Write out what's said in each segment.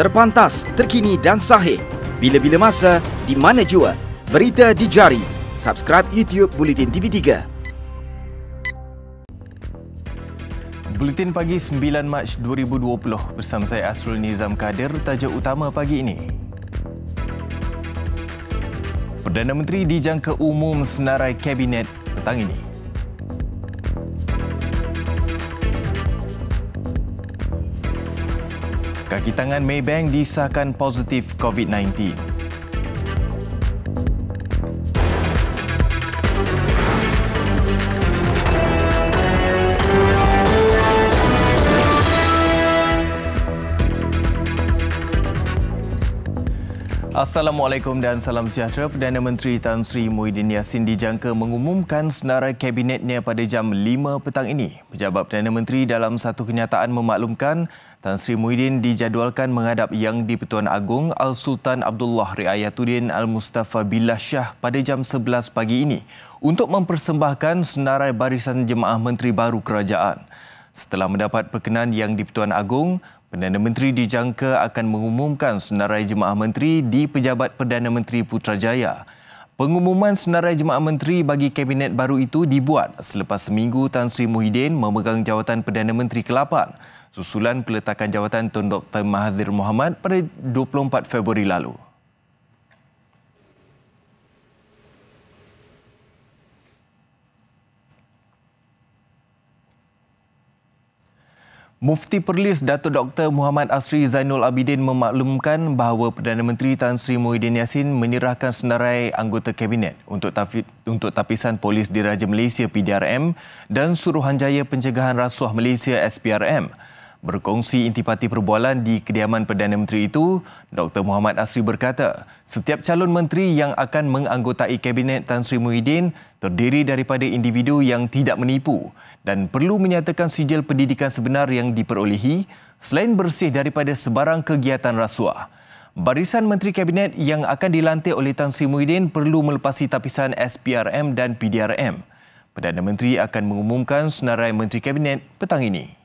Terpantas, terkini dan sahih. Bila-bila masa, di mana jua. Berita di jari. Subscribe YouTube Buletin TV3. Buletin pagi 9 Mac 2020 bersama saya Asrul Nizam Kadir. Tajuk utama pagi ini. Perdana Menteri dijangka umum senarai Kabinet petang ini. Kaki tangan Maybank disahkan positif COVID-19. Assalamualaikum dan salam sejahtera. Perdana Menteri Tan Sri Muhyiddin Yassin dijangka mengumumkan senarai kabinetnya pada jam 5 petang ini. Pejabat Perdana Menteri dalam satu kenyataan memaklumkan Tan Sri Muhyiddin dijadualkan menghadap Yang di-Pertuan Agong Al-Sultan Abdullah Riayatuddin Al-Mustafa Billah Shah pada jam 11 pagi ini untuk mempersembahkan senarai barisan jemaah menteri baru kerajaan. Setelah mendapat perkenan Yang di-Pertuan Agong, Perdana Menteri dijangka akan mengumumkan senarai jemaah menteri di Pejabat Perdana Menteri Putrajaya. Pengumuman senarai jemaah menteri bagi kabinet baru itu dibuat selepas seminggu Tan Sri Muhyiddin memegang jawatan Perdana Menteri ke-8 susulan peletakan jawatan Tun Dr. Mahathir Mohamad pada 24 Februari lalu. Mufti Perlis Datuk Dr. Muhammad Asri Zainul Abidin memaklumkan bahawa Perdana Menteri Tan Sri Muhyiddin Yassin menyerahkan senarai anggota kabinet untuk Tapisan Polis Diraja Malaysia PDRM dan Suruhanjaya Pencegahan Rasuah Malaysia SPRM. Berkongsi intipati perbualan di kediaman Perdana Menteri itu, Dr. Muhammad Asri berkata, setiap calon menteri yang akan menganggotai kabinet Tan Sri Muhyiddin terdiri daripada individu yang tidak menipu dan perlu menyatakan sijil pendidikan sebenar yang diperolehi selain bersih daripada sebarang kegiatan rasuah. Barisan Menteri Kabinet yang akan dilantik oleh Tan Sri Muhyiddin perlu melepasi tapisan SPRM dan PDRM. Perdana Menteri akan mengumumkan senarai Menteri Kabinet petang ini.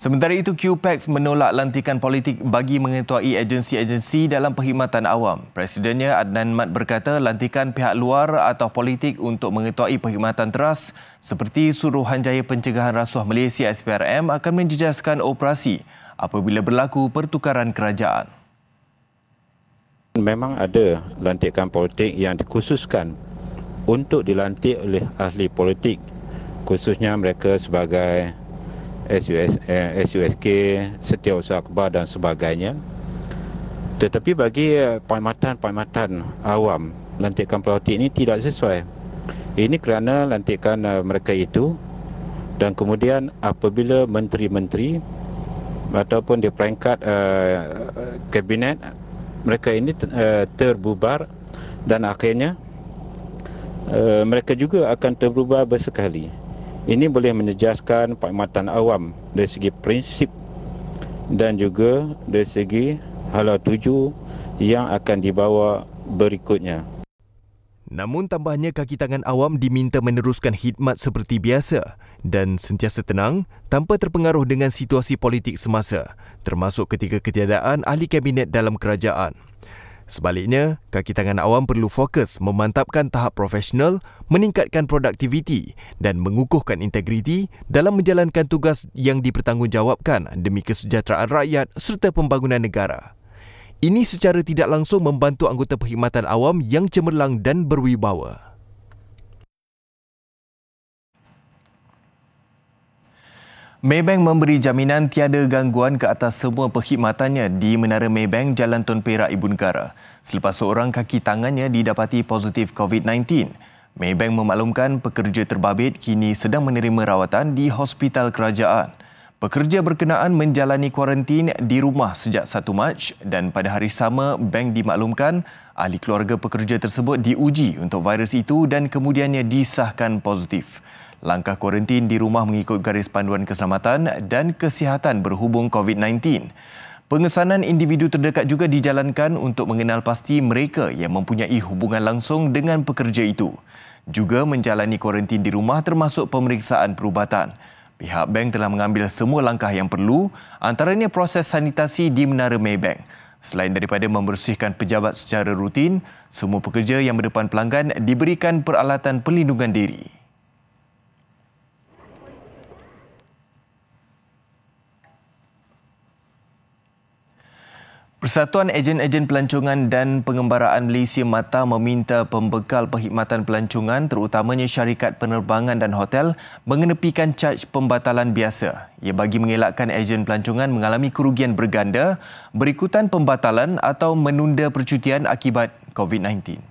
Sementara itu, QPAX menolak lantikan politik bagi mengetuai agensi-agensi dalam perkhidmatan awam. Presidennya Adnan Mat berkata lantikan pihak luar atau politik untuk mengetuai perkhidmatan teras seperti Suruhanjaya Pencegahan Rasuah Malaysia SPRM akan menjejaskan operasi apabila berlaku pertukaran kerajaan. Memang ada lantikan politik yang dikhususkan untuk dilantik oleh ahli politik, khususnya mereka sebagai SUSK, Setiausaha Akhbar dan sebagainya. Tetapi bagi perkhidmatan awam, lantikan politik ini tidak sesuai. Ini kerana lantikan mereka itu dan kemudian apabila menteri-menteri ataupun di peringkat kabinet mereka ini terbubar dan akhirnya mereka juga akan terbubar bersekali. Ini boleh menjejaskan perkhidmatan awam dari segi prinsip dan juga dari segi hala tuju yang akan dibawa berikutnya. Namun tambahnya, kaki tangan awam diminta meneruskan khidmat seperti biasa dan sentiasa tenang tanpa terpengaruh dengan situasi politik semasa, termasuk ketika ketiadaan ahli kabinet dalam kerajaan. Sebaliknya, kaki tangan awam perlu fokus memantapkan tahap profesional, meningkatkan produktiviti dan mengukuhkan integriti dalam menjalankan tugas yang dipertanggungjawabkan demi kesejahteraan rakyat serta pembangunan negara. Ini secara tidak langsung membantu anggota perkhidmatan awam yang cemerlang dan berwibawa. Maybank memberi jaminan tiada gangguan ke atas semua perkhidmatannya di Menara Maybank Jalan Tun Perak Ibu Negara selepas seorang kaki tangannya didapati positif COVID-19. Maybank memaklumkan pekerja terbabit kini sedang menerima rawatan di hospital kerajaan. Pekerja berkenaan menjalani kuarantin di rumah sejak 1 Mac dan pada hari sama bank dimaklumkan ahli keluarga pekerja tersebut diuji untuk virus itu dan kemudiannya disahkan positif. Langkah kuarantin di rumah mengikut garis panduan keselamatan dan kesihatan berhubung COVID-19. Pengesanan individu terdekat juga dijalankan untuk mengenal pasti mereka yang mempunyai hubungan langsung dengan pekerja itu. Juga menjalani kuarantin di rumah termasuk pemeriksaan perubatan. Pihak bank telah mengambil semua langkah yang perlu, antaranya proses sanitasi di Menara Maybank. Selain daripada membersihkan pejabat secara rutin, semua pekerja yang berdepan pelanggan diberikan peralatan perlindungan diri. Persatuan Ejen-Ejen Pelancongan dan Pengembaraan Malaysia MATA meminta pembekal perkhidmatan pelancongan terutamanya syarikat penerbangan dan hotel mengenepikan caj pembatalan biasa. Ia bagi mengelakkan ejen pelancongan mengalami kerugian berganda berikutan pembatalan atau menunda percutian akibat COVID-19.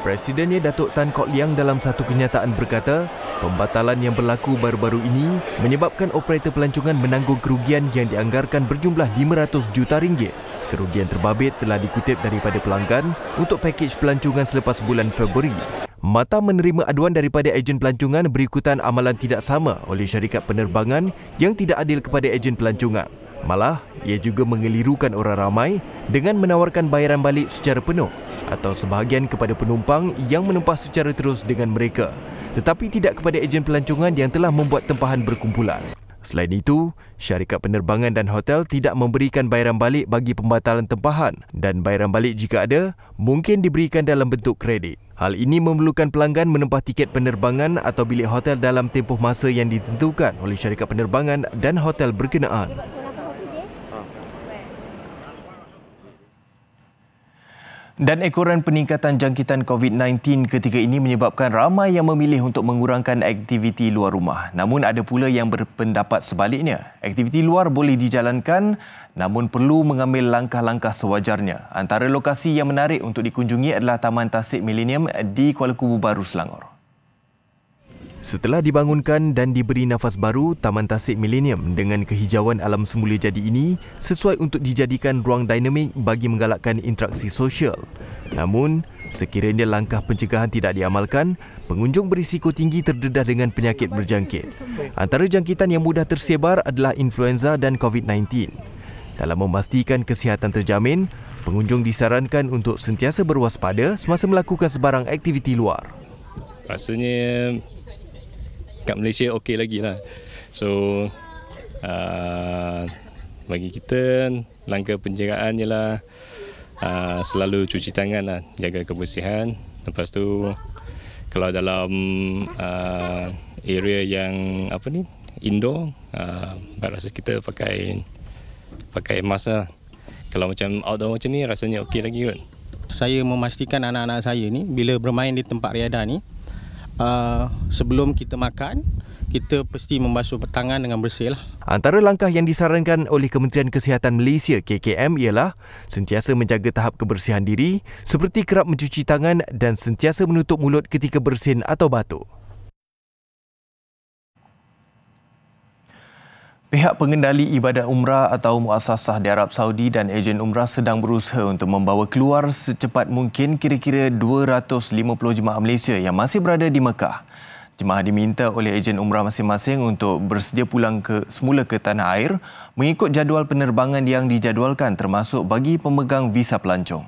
Presidennya Datuk Tan Kok Leang dalam satu kenyataan berkata, pembatalan yang berlaku baru-baru ini menyebabkan operator pelancongan menanggung kerugian yang dianggarkan berjumlah RM500 juta. Kerugian terbabit telah dikutip daripada pelanggan untuk pakej pelancongan selepas bulan Februari. MATA menerima aduan daripada ejen pelancongan berikutan amalan tidak sama oleh syarikat penerbangan yang tidak adil kepada ejen pelancongan. Malah, ia juga mengelirukan orang ramai dengan menawarkan bayaran balik secara penuh atau sebahagian kepada penumpang yang menumpah secara terus dengan mereka, tetapi tidak kepada ejen pelancongan yang telah membuat tempahan berkumpulan. Selain itu, syarikat penerbangan dan hotel tidak memberikan bayaran balik bagi pembatalan tempahan dan bayaran balik jika ada, mungkin diberikan dalam bentuk kredit. Hal ini memerlukan pelanggan menempah tiket penerbangan atau bilik hotel dalam tempoh masa yang ditentukan oleh syarikat penerbangan dan hotel berkenaan. Dan ekoran peningkatan jangkitan COVID-19 ketika ini menyebabkan ramai yang memilih untuk mengurangkan aktiviti luar rumah. Namun ada pula yang berpendapat sebaliknya. Aktiviti luar boleh dijalankan namun perlu mengambil langkah-langkah sewajarnya. Antara lokasi yang menarik untuk dikunjungi adalah Taman Tasik Millennium di Kuala Kubu Baru, Selangor. Setelah dibangunkan dan diberi nafas baru, Taman Tasik Millennium dengan kehijauan alam semula jadi ini sesuai untuk dijadikan ruang dinamik bagi menggalakkan interaksi sosial. Namun, sekiranya langkah pencegahan tidak diamalkan, pengunjung berisiko tinggi terdedah dengan penyakit berjangkit. Antara jangkitan yang mudah tersebar adalah influenza dan COVID-19. Dalam memastikan kesihatan terjamin, pengunjung disarankan untuk sentiasa berwaspada semasa melakukan sebarang aktiviti luar. Rasanya kat Malaysia okey lagi lah. So bagi kita langkah pencegahan ialah selalu cuci tangan lah, jaga kebersihan. Lepas tu kalau dalam area yang indoor, rasa kita pakai mask lah. Kalau macam outdoor macam ni rasanya okey lagi kot. Saya memastikan anak-anak saya ni bila bermain di tempat riadah ni, sebelum kita makan, kita mesti membasuh tangan dengan bersih lah. Antara langkah yang disarankan oleh Kementerian Kesihatan Malaysia KKM ialah sentiasa menjaga tahap kebersihan diri seperti kerap mencuci tangan dan sentiasa menutup mulut ketika bersin atau batuk. Pihak pengendali ibadat umrah atau muassasah di Arab Saudi dan ejen umrah sedang berusaha untuk membawa keluar secepat mungkin kira-kira 250 jemaah Malaysia yang masih berada di Mekah. Jemaah diminta oleh ejen umrah masing-masing untuk bersedia pulang semula ke tanah air mengikut jadual penerbangan yang dijadualkan termasuk bagi pemegang visa pelancong.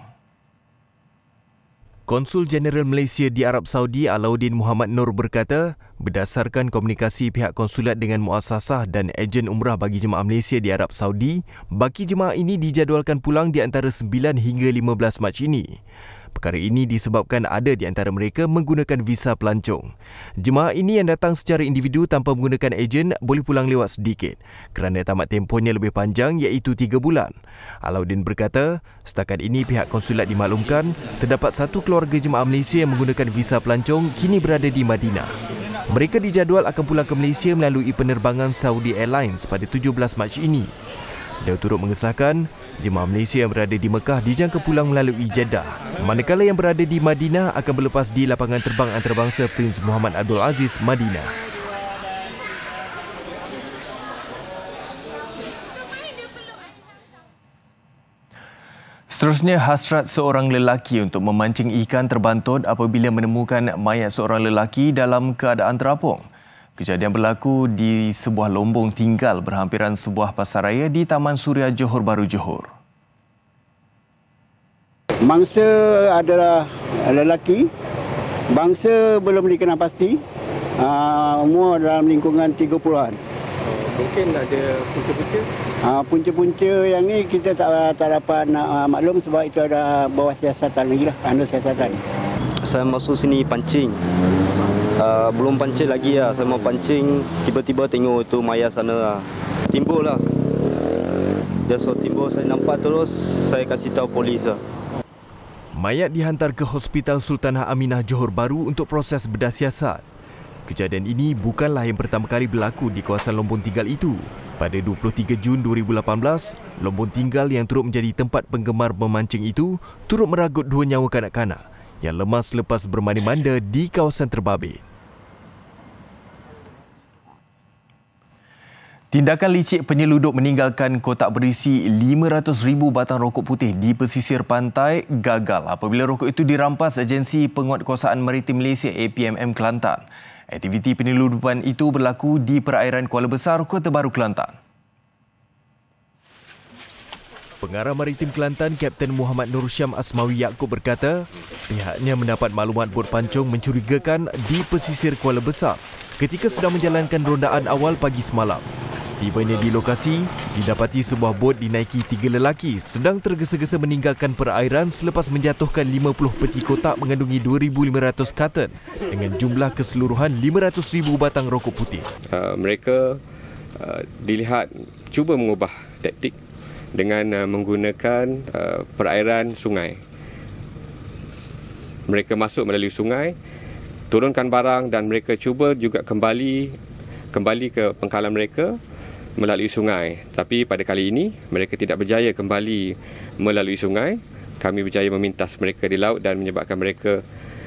Konsul Jeneral Malaysia di Arab Saudi Alauddin Muhammad Nur berkata, berdasarkan komunikasi pihak konsulat dengan muassasah dan ejen umrah bagi jemaah Malaysia di Arab Saudi, baki jemaah ini dijadualkan pulang di antara 9 hingga 15 Mac ini. Perkara ini disebabkan ada di antara mereka menggunakan visa pelancong. Jemaah ini yang datang secara individu tanpa menggunakan ejen boleh pulang lewat sedikit kerana tamat tempohnya lebih panjang iaitu 3 bulan. Alauddin berkata, setakat ini pihak konsulat dimaklumkan terdapat satu keluarga jemaah Malaysia yang menggunakan visa pelancong kini berada di Madinah. Mereka dijadual akan pulang ke Malaysia melalui penerbangan Saudi Airlines pada 17 Mac ini. Dia turut mengesahkan, jemaah Malaysia yang berada di Mekah dijangka pulang melalui Jeddah, manakala yang berada di Madinah akan berlepas di lapangan terbang antarabangsa Prince Muhammad Abdul Aziz, Madinah. Seterusnya, hasrat seorang lelaki untuk memancing ikan terbantut apabila menemukan mayat seorang lelaki dalam keadaan terapung. Kejadian berlaku di sebuah lombong tinggal berhampiran sebuah pasaraya di Taman Suria Johor Bahru, Johor. Mangsa adalah lelaki, bangsa belum dikenal pasti, umur dalam lingkungan 30-an. Mungkin ada punca-punca? Punca-punca yang ni kita tak dapat nak maklum sebab itu ada bawah siasatan lagi lah, under siasatan. Saya masuk sini pancing. Belum pancing lagi lah, saya mau pancing, tiba-tiba tengok itu maya sana lah. Timbul lah. Dia so timbul, saya nampak terus, saya kasih tahu polis lah. Mayat dihantar ke Hospital Sultanah Aminah Johor Bahru untuk proses bedah siasat. Kejadian ini bukanlah yang pertama kali berlaku di kawasan lombong tinggal itu. Pada 23 Jun 2018, lombong tinggal yang turut menjadi tempat penggemar memancing itu turut meragut 2 nyawa kanak-kanak yang lemas lepas bermandi-manda di kawasan terbabit. Tindakan licik penyelundup meninggalkan kotak berisi 500,000 batang rokok putih di pesisir pantai gagal apabila rokok itu dirampas Agensi Penguatkuasaan Maritim Malaysia APMM Kelantan. Aktiviti penyelundupan itu berlaku di perairan Kuala Besar, Kota Baru, Kelantan. Pengarah Maritim Kelantan, Kapten Muhammad Nur Syam Asmawi Yaakob berkata, pihaknya mendapat maklumat bot pancung mencurigakan di pesisir Kuala Besar ketika sedang menjalankan rondaan awal pagi semalam. Setibanya di lokasi, didapati sebuah bot dinaiki 3 lelaki sedang tergesa-gesa meninggalkan perairan selepas menjatuhkan 50 peti kotak mengandungi 2,500 karton dengan jumlah keseluruhan 500,000 batang rokok putih. Mereka dilihat cuba mengubah taktik dengan menggunakan perairan sungai. Mereka masuk melalui sungai, turunkan barang dan mereka cuba juga kembali ke pangkalan mereka melalui sungai. Tapi pada kali ini mereka tidak berjaya kembali melalui sungai. Kami berjaya memintas mereka di laut dan menyebabkan mereka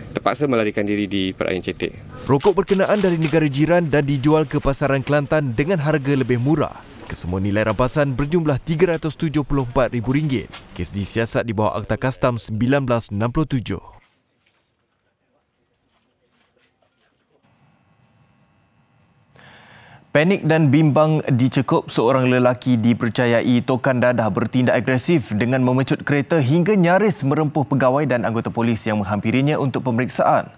terpaksa melarikan diri di perairan Cetek. Rokok berkenaan dari negara jiran dan dijual ke pasaran Kelantan dengan harga lebih murah. Kesemua nilai rampasan berjumlah RM374,000. Kes disiasat di bawah Akta Kastam 1967. Panik dan bimbang dicekup, seorang lelaki dipercayai tokan dadah bertindak agresif dengan memecut kereta hingga nyaris merempuh pegawai dan anggota polis yang menghampirinya untuk pemeriksaan.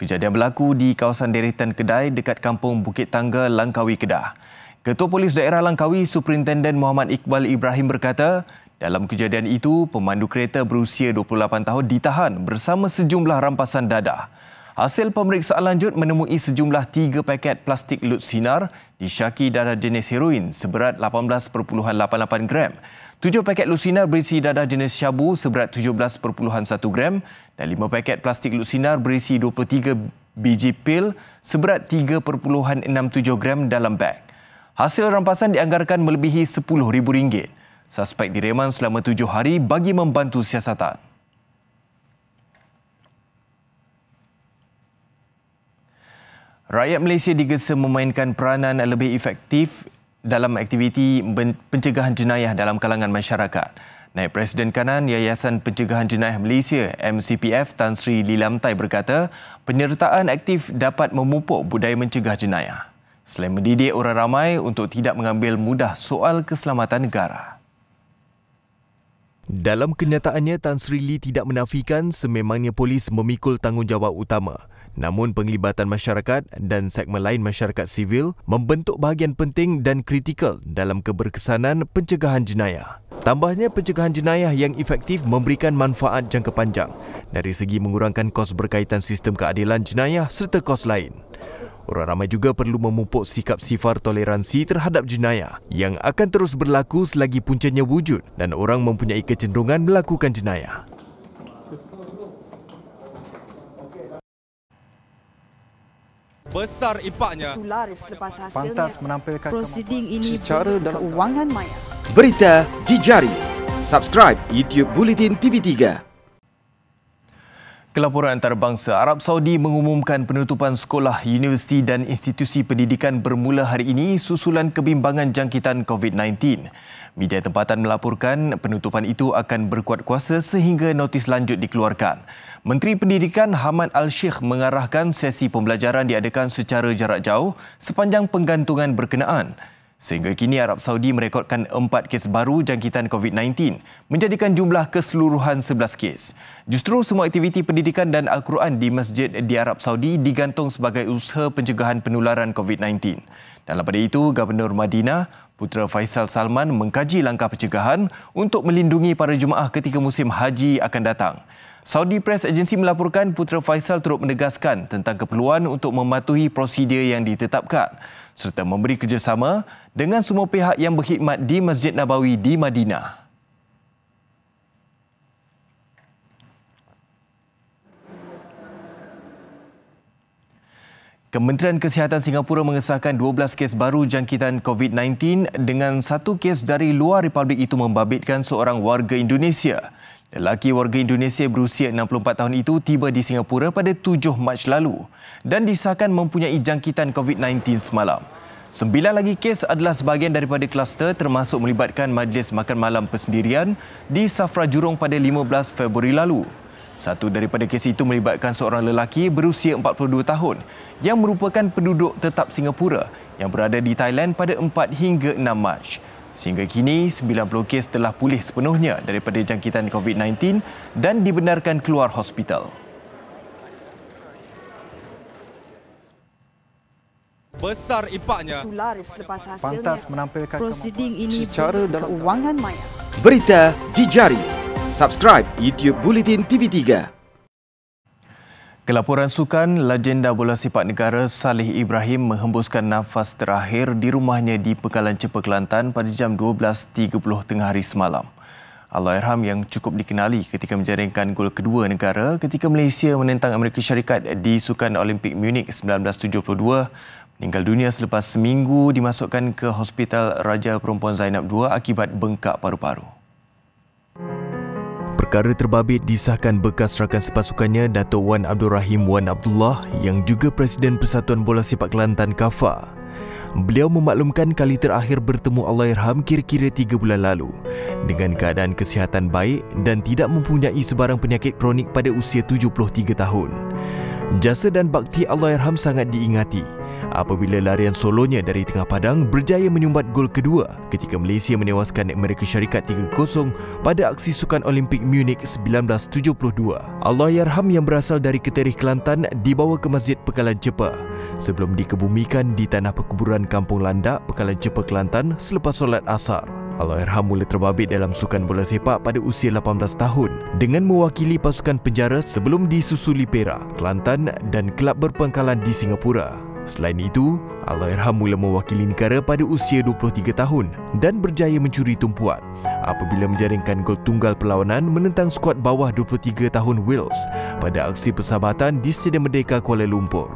Kejadian berlaku di kawasan deretan kedai dekat kampung Bukit Tangga, Langkawi, Kedah. Ketua Polis Daerah Langkawi, Superintenden Muhammad Iqbal Ibrahim berkata, dalam kejadian itu, pemandu kereta berusia 28 tahun ditahan bersama sejumlah rampasan dadah. Hasil pemeriksaan lanjut menemui sejumlah 3 paket plastik lut sinar disyaki dadah jenis heroin seberat 18.88 gram. 7 paket lut sinar berisi dadah jenis syabu seberat 17.1 gram dan 5 paket plastik lut sinar berisi 23 biji pil seberat 3.67 gram dalam beg. Hasil rampasan dianggarkan melebihi RM10,000. Suspek direman selama 7 hari bagi membantu siasatan. Rakyat Malaysia digesa memainkan peranan lebih efektif dalam aktiviti pencegahan jenayah dalam kalangan masyarakat. Naib Presiden Kanan Yayasan Pencegahan Jenayah Malaysia MCPF Tan Sri Lilamtai berkata, penyertaan aktif dapat memupuk budaya mencegah jenayah selain mendidik orang ramai untuk tidak mengambil mudah soal keselamatan negara. Dalam kenyataannya, Tan Sri Lee tidak menafikan sememangnya polis memikul tanggungjawab utama. Namun penglibatan masyarakat dan segmen lain masyarakat sivil membentuk bahagian penting dan kritikal dalam keberkesanan pencegahan jenayah. Tambahnya, pencegahan jenayah yang efektif memberikan manfaat jangka panjang dari segi mengurangkan kos berkaitan sistem keadilan jenayah serta kos lain. Orang ramai juga perlu memupuk sikap sifar toleransi terhadap jenayah yang akan terus berlaku selagi puncanya wujud dan orang mempunyai kecenderungan melakukan jenayah. Besar impaknya. Selepas hasilnya, pantas menampilkan prosiding ini secara dalam keuangan maya. Berita di jari. Subscribe YouTube Bulletin TV3. Kelaporan antarabangsa, Arab Saudi mengumumkan penutupan sekolah, universiti dan institusi pendidikan bermula hari ini susulan kebimbangan jangkitan COVID-19. Media tempatan melaporkan penutupan itu akan berkuat kuasa sehingga notis lanjut dikeluarkan. Menteri Pendidikan Hamad Al-Sheikh mengarahkan sesi pembelajaran diadakan secara jarak jauh sepanjang penggantungan berkenaan. Sehingga kini Arab Saudi merekodkan 4 kes baru jangkitan COVID-19, menjadikan jumlah keseluruhan 11 kes. Justru semua aktiviti pendidikan dan Al-Quran di masjid di Arab Saudi digantung sebagai usaha pencegahan penularan COVID-19. Dalam pada itu, Gubernur Madinah, Putera Faisal Salman mengkaji langkah pencegahan untuk melindungi para jemaah ketika musim haji akan datang. Saudi Press Agency melaporkan Putera Faisal turut menegaskan tentang keperluan untuk mematuhi prosedur yang ditetapkan serta memberi kerjasama dengan semua pihak yang berkhidmat di Masjid Nabawi di Madinah. Kementerian Kesihatan Singapura mengesahkan 12 kes baru jangkitan COVID-19 dengan 1 kes dari luar Republik itu membabitkan seorang warga Indonesia. Lelaki warga Indonesia berusia 64 tahun itu tiba di Singapura pada 7 Mac lalu dan disahkan mempunyai jangkitan COVID-19 semalam. 9 lagi kes adalah sebahagian daripada kluster termasuk melibatkan majlis makan malam persendirian di Safra Jurong pada 15 Februari lalu. Satu daripada kes itu melibatkan seorang lelaki berusia 42 tahun yang merupakan penduduk tetap Singapura yang berada di Thailand pada 4 hingga 6 Mac. Sehingga kini, 90 kes telah pulih sepenuhnya daripada jangkitan COVID-19 dan dibenarkan keluar hospital. Besar impaknya. Selepas hasilnya, pantas menampilkan prosiding ini secara dalam keuangan maya. Berita di jari. Subscribe YouTube Bulletin TV3. Kelaporan sukan, legenda bola sepak negara Salih Ibrahim menghembuskan nafas terakhir di rumahnya di Pekalan Cepa, Kelantan pada jam 12.30 tengah hari semalam. Allahyarham yang cukup dikenali ketika menjaringkan gol kedua negara ketika Malaysia menentang Amerika Syarikat di Sukan Olimpik Munich 1972 meninggal dunia selepas seminggu dimasukkan ke Hospital Raja Perempuan Zainab II akibat bengkak paru-paru. Perkara terbabit disahkan bekas rakan sepasukannya Dato' Wan Abdul Rahim Wan Abdullah yang juga Presiden Persatuan Bola Sepak Kelantan KAFA. Beliau memaklumkan kali terakhir bertemu Allahyarham kira-kira 3 bulan lalu dengan keadaan kesihatan baik dan tidak mempunyai sebarang penyakit kronik pada usia 73 tahun. Jasa dan bakti Allahyarham sangat diingati apabila larian solonya dari tengah padang berjaya menyumbat gol kedua ketika Malaysia menewaskan Amerika Syarikat 3-0 pada aksi Sukan Olimpik Munich 1972. Allahyarham yang berasal dari Keterih, Kelantan dibawa ke Masjid Pekalan Cepa sebelum dikebumikan di tanah perkuburan Kampung Landak, Pekalan Cepa, Kelantan selepas solat asar. Allahyarham mula terbabit dalam sukan bola sepak pada usia 18 tahun dengan mewakili pasukan penjara sebelum disusuli Perak, Kelantan dan kelab berpangkalan di Singapura. Selain itu, Allahyarham mula mewakili negara pada usia 23 tahun dan berjaya mencuri tumpuan apabila menjaringkan gol tunggal perlawanan menentang skuad bawah 23 tahun Wales pada aksi persahabatan di Stadium Merdeka Kuala Lumpur.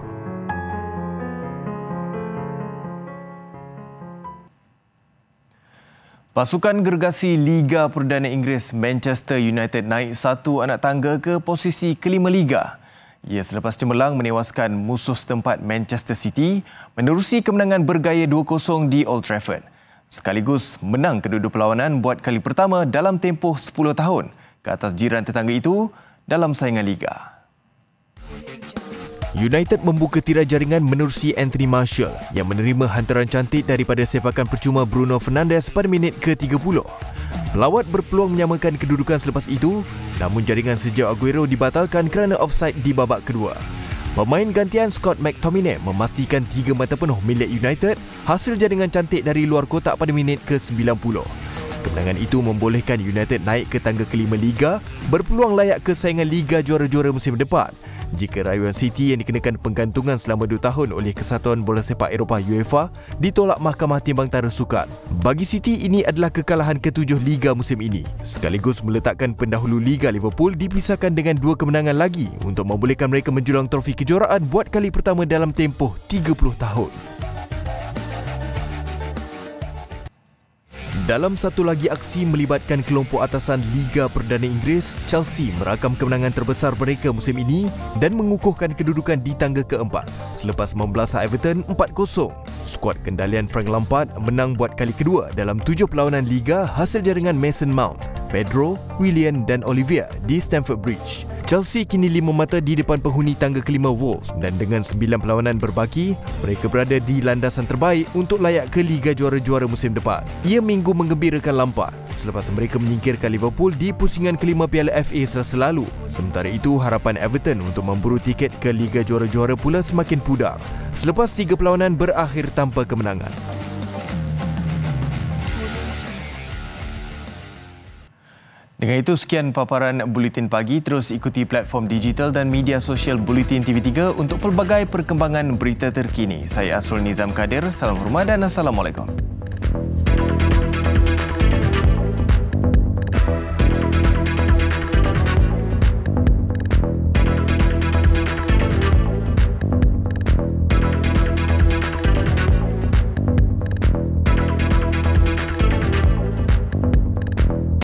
Pasukan gergasi Liga Perdana Inggeris Manchester United naik 1 anak tangga ke posisi kelima Liga. Ia selepas cemerlang menewaskan musuh setempat Manchester City menerusi kemenangan bergaya 2-0 di Old Trafford. Sekaligus menang kedua-dua perlawanan buat kali pertama dalam tempoh 10 tahun ke atas jiran tetangga itu dalam saingan Liga. United membuka tirai jaringan menerusi Anthony Martial yang menerima hantaran cantik daripada sepakan percuma Bruno Fernandes pada minit ke-30. Pelawat berpeluang menyamakan kedudukan selepas itu, namun jaringan sejauh Aguero dibatalkan kerana offside di babak kedua. Pemain gantian Scott McTominay memastikan 3 mata penuh milik United hasil jaringan cantik dari luar kotak pada minit ke-90. Kemenangan itu membolehkan United naik ke tangga kelima Liga, berpeluang layak ke saingan Liga Juara-Juara musim depan jika rayuan City yang dikenakan penggantungan selama 2 tahun oleh Kesatuan Bola Sepak Eropah UEFA ditolak Mahkamah Timbangtara Sukan. Bagi City, ini adalah kekalahan ke-7 Liga musim ini, sekaligus meletakkan pendahulu Liga Liverpool dipisahkan dengan 2 kemenangan lagi untuk membolehkan mereka menjulang trofi kejuaraan buat kali pertama dalam tempoh 30 tahun. Dalam satu lagi aksi melibatkan kelompok atasan Liga Perdana Inggeris, Chelsea merakam kemenangan terbesar mereka musim ini dan mengukuhkan kedudukan di tangga keempat selepas membelasah Everton 4-0. Skuad kendalian Frank Lampard menang buat kali kedua dalam 7 perlawanan Liga hasil jaringan Mason Mount, Pedro, Willian dan Olivier di Stamford Bridge. Chelsea kini 5 mata di depan penghuni tangga kelima Wolves dan dengan 9 perlawanan berbaki, mereka berada di landasan terbaik untuk layak ke Liga Juara-Juara musim depan. Ia minggu menggembirakan Lampard selepas mereka menyingkirkan Liverpool di pusingan kelima Piala FA Selasa lalu. Sementara itu, harapan Everton untuk memburu tiket ke Liga Juara-Juara pula semakin pudar selepas 3 perlawanan berakhir tanpa kemenangan. Dengan itu, sekian paparan Buletin Pagi. Terus ikuti platform digital dan media sosial Buletin TV3 untuk pelbagai perkembangan berita terkini. Saya Asrul Nizam Kadir. Salam hormat dan Assalamualaikum.